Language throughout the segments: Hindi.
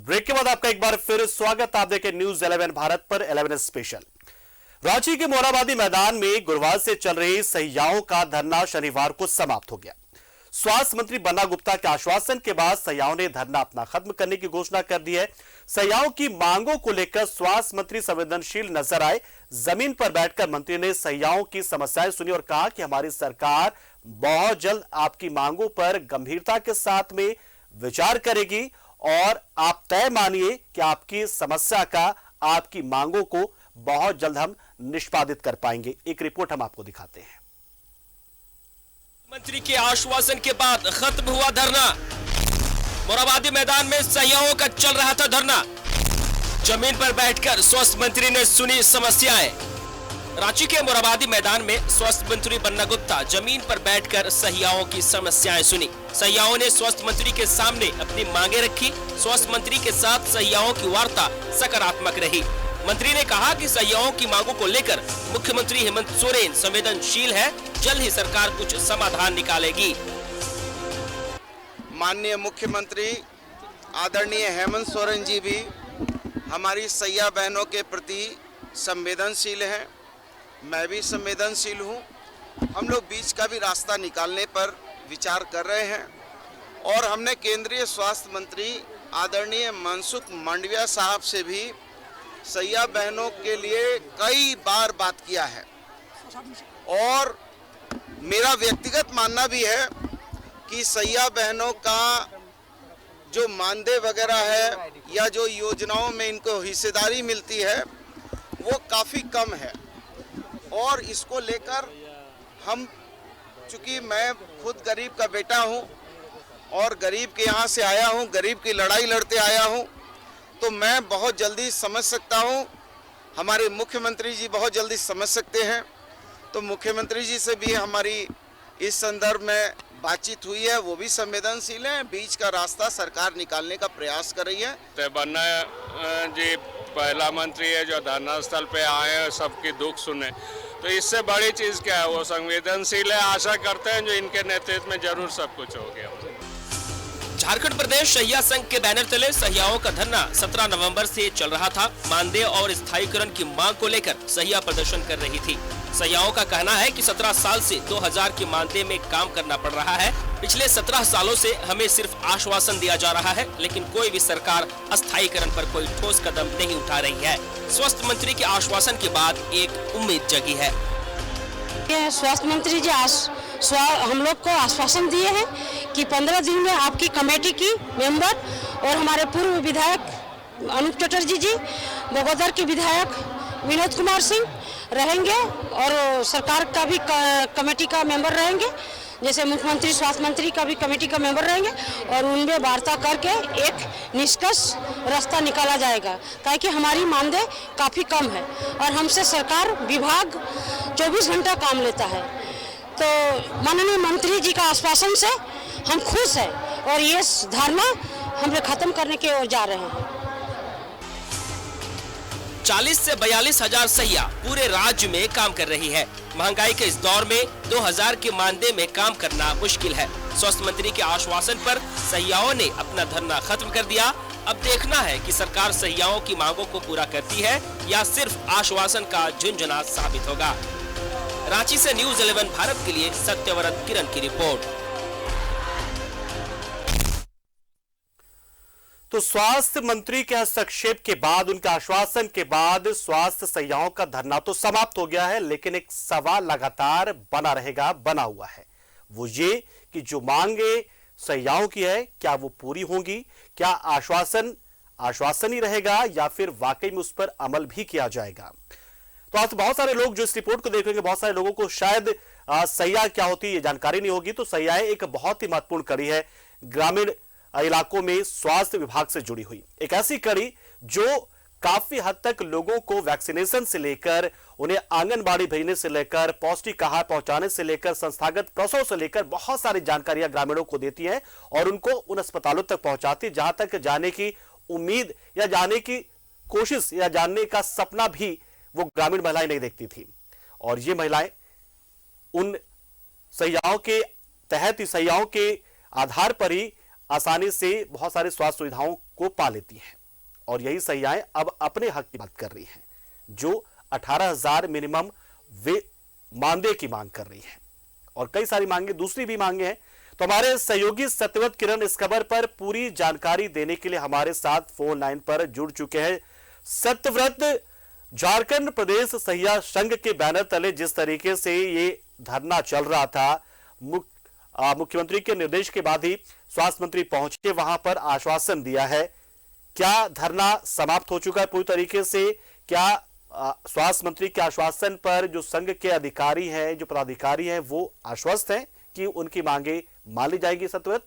ब्रेक के बाद आपका एक बार फिर स्वागत। आप देखें न्यूज 11 भारत पर 11 स्पेशल। रांची के मोरहाबादी मैदान में गुरुवार से चल रही सहियाओं का धरना शनिवार को समाप्त हो गया। स्वास्थ्य मंत्री बन्ना गुप्ता के आश्वासन के बाद सहियाओं ने धरना अपना खत्म करने की घोषणा कर दी है। सहियाओं की मांगों को लेकर स्वास्थ्य मंत्री संवेदनशील नजर आए। जमीन पर बैठकर मंत्री ने सहियाओं की समस्याएं सुनी और कहा कि हमारी सरकार बहुत जल्द आपकी मांगों पर गंभीरता के साथ में विचार करेगी और आप तय मानिए कि आपकी समस्या का, आपकी मांगों को बहुत जल्द हम निष्पादित कर पाएंगे। एक रिपोर्ट हम आपको दिखाते हैं। मंत्री के आश्वासन के बाद खत्म हुआ धरना। मोरहाबादी मैदान में सहियाओं का चल रहा था धरना। जमीन पर बैठकर स्वास्थ्य मंत्री ने सुनी समस्याएं। रांची के मोरहाबादी मैदान में स्वास्थ्य मंत्री बन्ना गुप्ता जमीन पर बैठकर सहियाओं की समस्याएं सुनी। सहियाओं ने स्वास्थ्य मंत्री के सामने अपनी मांगे रखी। स्वास्थ्य मंत्री के साथ सहियाओं की वार्ता सकारात्मक रही। मंत्री ने कहा कि सहियाओं की मांगों को लेकर मुख्यमंत्री हेमंत सोरेन संवेदनशील है, जल्द ही सरकार कुछ समाधान निकालेगी। माननीय मुख्यमंत्री आदरणीय हेमंत सोरेन जी भी हमारी सहिया बहनों के प्रति संवेदनशील हैं। मैं भी संवेदनशील हूँ। हम लोग बीच का भी रास्ता निकालने पर विचार कर रहे हैं और हमने केंद्रीय स्वास्थ्य मंत्री आदरणीय मनसुख मांडविया साहब से भी सहिया बहनों के लिए कई बार बात किया है और मेरा व्यक्तिगत मानना भी है कि सहिया बहनों का जो मानदेय वगैरह है या जो योजनाओं में इनको हिस्सेदारी मिलती है वो काफ़ी कम है और इसको लेकर हम, चूँकि मैं खुद गरीब का बेटा हूँ और गरीब के यहाँ से आया हूँ, गरीब की लड़ाई लड़ते आया हूँ, तो मैं बहुत जल्दी समझ सकता हूँ। हमारे मुख्यमंत्री जी बहुत जल्दी समझ सकते हैं। तो मुख्यमंत्री जी से भी हमारी इस संदर्भ में बातचीत हुई है, वो भी संवेदनशील हैं। बीच का रास्ता सरकार निकालने का प्रयास कर रही है। बन्ना जी पहला मंत्री है जो धरना स्थल पे आए और सबकी दुख सुने, तो इससे बड़ी चीज़ क्या है। वो संवेदनशील है। आशा करते हैं जो इनके नेतृत्व में जरूर सब कुछ हो गया। झारखंड प्रदेश सहिया संघ के बैनर तले सहियाओं का धरना 17 नवंबर से चल रहा था। मानदेय और स्थायीकरण की मांग को लेकर सहिया प्रदर्शन कर रही थी। सहियाओं का कहना है कि 17 साल से 2000 के मानदेय में काम करना पड़ रहा है। पिछले 17 सालों से हमें सिर्फ आश्वासन दिया जा रहा है, लेकिन कोई भी सरकार स्थायीकरण पर कोई ठोस कदम नहीं उठा रही है। स्वास्थ्य मंत्री के आश्वासन के बाद एक उम्मीद जगी है। स्वास्थ्य मंत्री जी हम लोग को आश्वासन दिए हैं कि 15 दिन में आपकी कमेटी की मेंबर और हमारे पूर्व विधायक अनूप चटर्जी जी, बगोदर के विधायक विनोद कुमार सिंह रहेंगे और सरकार का भी कमेटी का मेंबर रहेंगे, जैसे मुख्यमंत्री स्वास्थ्य मंत्री का भी कमेटी का मेंबर रहेंगे और उनमें वार्ता करके एक निष्कर्ष रास्ता निकाला जाएगा। ताकि हमारी मानदेय काफ़ी कम है और हमसे सरकार विभाग 24 घंटा काम लेता है। तो माननीय मंत्री जी का आश्वासन से हम खुश हैं और ये धरना हम लोग खत्म करने की ओर जा रहे हैं। 40 से 42 हजार सहिया पूरे राज्य में काम कर रही है। महंगाई के इस दौर में 2000 के मानदेय में काम करना मुश्किल है। स्वास्थ्य मंत्री के आश्वासन पर सहियाओं ने अपना धरना खत्म कर दिया। अब देखना है कि सरकार सहियाओं की मांगों को पूरा करती है या सिर्फ आश्वासन का झुंझुना साबित होगा। रांची से न्यूज 11 भारत के लिए सत्यव्रत किरण की रिपोर्ट। तो स्वास्थ्य मंत्री के हस्तक्षेप के बाद, उनके आश्वासन के बाद स्वास्थ्य सहियाओं का धरना तो समाप्त हो गया है, लेकिन एक सवाल लगातार बना रहेगा, बना हुआ है। वो ये कि जो मांगे सहियाओं की है, क्या वो पूरी होंगी? क्या आश्वासन ही रहेगा या फिर वाकई में उस पर अमल भी किया जाएगा? तो आज बहुत सारे लोग जो इस रिपोर्ट को देखेंगे, बहुत सारे लोगों को शायद सहिया क्या होती है ये जानकारी नहीं होगी। तो सहियाएं एक बहुत ही महत्वपूर्ण कड़ी है ग्रामीण इलाकों में स्वास्थ्य विभाग से जुड़ी हुई, एक ऐसी कड़ी जो काफी हद तक लोगों को वैक्सीनेशन से लेकर, उन्हें आंगनबाड़ी भेजने से लेकर, पौष्टिक आहार पहुंचाने से लेकर, संस्थागत प्रसव से लेकर बहुत सारी जानकारियां ग्रामीणों को देती हैं और उनको उन अस्पतालों तक पहुंचाती है जहां तक जाने की उम्मीद या जाने की कोशिश या जानने का सपना भी वो ग्रामीण महिलाएं नहीं देखती थी। और ये महिलाएं उन सहियाओं के तहत, सहियाओं के आधार पर ही आसानी से बहुत सारी स्वास्थ्य सुविधाओं को पा लेती हैं और यही सैयाएं अब अपने हक की बात कर रही हैं, जो 18,000 मिनिमम वे मानदेय की मांग कर रही हैं और कई सारी मांगे दूसरी भी मांगे हैं। तो हमारे सहयोगी सत्यव्रत किरण इस खबर पर पूरी जानकारी देने के लिए हमारे साथ फोन लाइन पर जुड़ चुके हैं। सत्यव्रत, झारखंड प्रदेश सहिया संघ के बैनर तले जिस तरीके से ये धरना चल रहा था, मुख्यमंत्री के निर्देश के बाद ही स्वास्थ्य मंत्री पहुंचे, वहां पर आश्वासन दिया है। क्या धरना समाप्त हो चुका है पूरी तरीके से? क्या स्वास्थ्य मंत्री के आश्वासन पर जो संघ के अधिकारी हैं, जो पदाधिकारी हैं, वो आश्वस्त हैं कि उनकी मांगे मान ली जाएगी? सत्यव्रत,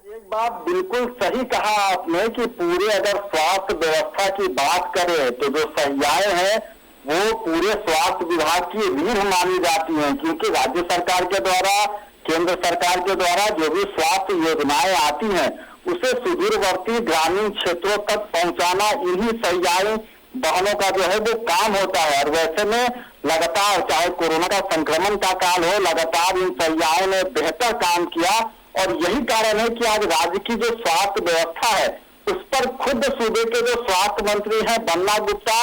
एक बात बिल्कुल सही कहा आपने कि पूरे अगर स्वास्थ्य व्यवस्था की बात करें तो जो सहियाएं हैं वो पूरे स्वास्थ्य विभाग की रीढ़ मानी जाती हैं, क्योंकि राज्य सरकार के द्वारा, केंद्र सरकार के द्वारा जो भी स्वास्थ्य योजनाएं आती हैं उसे सुदूरवर्ती ग्रामीण क्षेत्रों तक पहुंचाना इन्हीं सहियाएं बहनों का जो है वो काम होता है। और वैसे में लगातार, चाहे कोरोना का संक्रमण का काल हो, लगातार इन सहियाओं ने बेहतर काम किया और यही कारण है कि आज राज्य की जो स्वास्थ्य व्यवस्था है उस पर खुद सूबे के जो स्वास्थ्य मंत्री हैं बन्ना गुप्ता,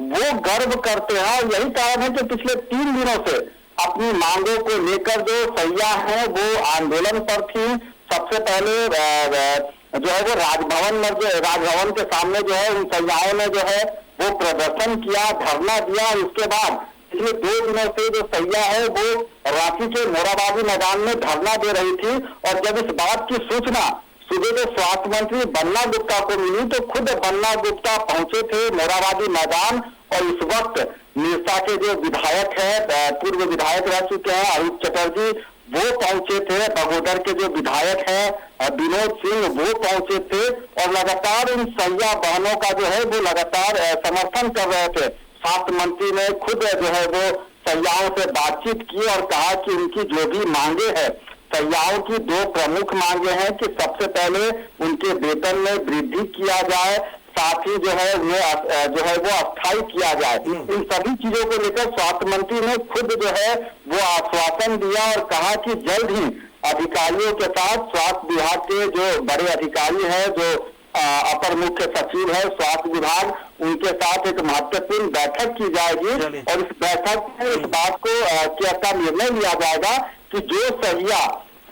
वो गर्व करते हैं। और यही कारण है कि पिछले 3 दिनों से अपनी मांगों को लेकर जो सहिया हैं वो आंदोलन पर थी। सबसे पहले जो है वो राजभवन के सामने जो है उन सहियाओं ने जो है वो प्रदर्शन किया, धरना दिया। उसके बाद पिछले 2 दिनों से जो सहिया है वो रांची के मोराबादी मैदान में धरना दे रही थी। और जब इस बात की सूचना सूबे के स्वास्थ्य मंत्री बन्ना गुप्ता को मिली तो खुद बन्ना गुप्ता पहुंचे थे मोराबादी मैदान। और इस वक्त निरसा के जो विधायक है, पूर्व विधायक रह चुके हैं अरूप चटर्जी, वो पहुंचे थे। बगोदर के जो विधायक हैं विनोद सिंह, वो पहुंचे थे और लगातार इन सहिया बहनों का जो है वो लगातार समर्थन कर रहे थे। स्वास्थ्य मंत्री ने खुद जो है वो सहियाओं से बातचीत की और कहा कि उनकी जो भी मांगे हैं, सहियाओं की 2 प्रमुख मांगे हैं कि सबसे पहले उनके वेतन में वृद्धि किया जाए, साथ ही जो है उन्हें जो है वो अस्थायी किया जाए। इन सभी चीजों को लेकर स्वास्थ्य मंत्री ने खुद जो है वो आश्वासन दिया और कहा कि जल्द ही अधिकारियों के साथ स्वास्थ्य विभाग के जो बड़े अधिकारी हैं, जो अपर मुख्य सचिव है स्वास्थ्य विभाग, उनके साथ एक महत्वपूर्ण बैठक की जाएगी। और इस बैठक में इस बात को का निर्णय लिया जाएगा कि जो सहिया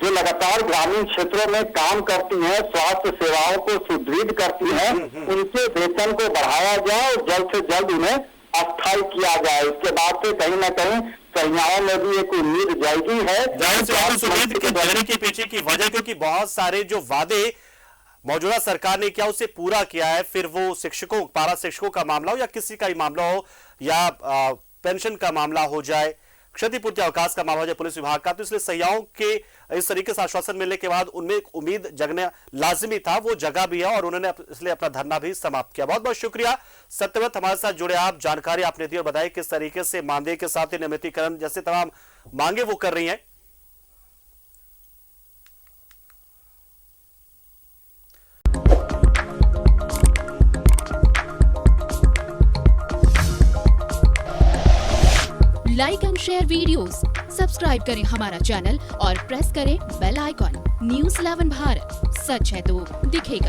जो लगातार ग्रामीण क्षेत्रों में काम करती हैं, स्वास्थ्य सेवाओं को सुदृढ़ करती हैं, उनके वेतन को बढ़ाया जाए और जल्द से जल्द उन्हें अस्थायी किया जाए। इसके बाद से कहीं ना कहीं सहियाओं में भी एक उम्मीद जागी है। जाने के पीछे की वजह क्योंकि बहुत सारे जो वादे मौजूदा सरकार ने किया उसे पूरा किया है, फिर वो शिक्षकों, पारा शिक्षकों का मामला हो या किसी का ही मामला हो या पेंशन का मामला हो जाए, क्षतिपूर्ति अवकाश का मामला हो जाए, पुलिस विभाग का, तो इसलिए सहियाओं के इस तरीके से आश्वासन मिलने के बाद उनमें एक उम्मीद जगना लाजिमी था, वो जगह भी है और उन्होंने इसलिए अपना धरना भी समाप्त किया। बहुत बहुत शुक्रिया सत्यव्रत, हमारे साथ जुड़े आप, जानकारी आपने दी और बताई किस तरीके से मानदेय के साथ ही नियमितीकरण जैसे तमाम मांगे वो कर रही हैं। Like and share videos, subscribe करें हमारा चैनल और प्रेस करें बेल आइकॉन। न्यूज़ 11 भारत, सच है तो दिखेगा।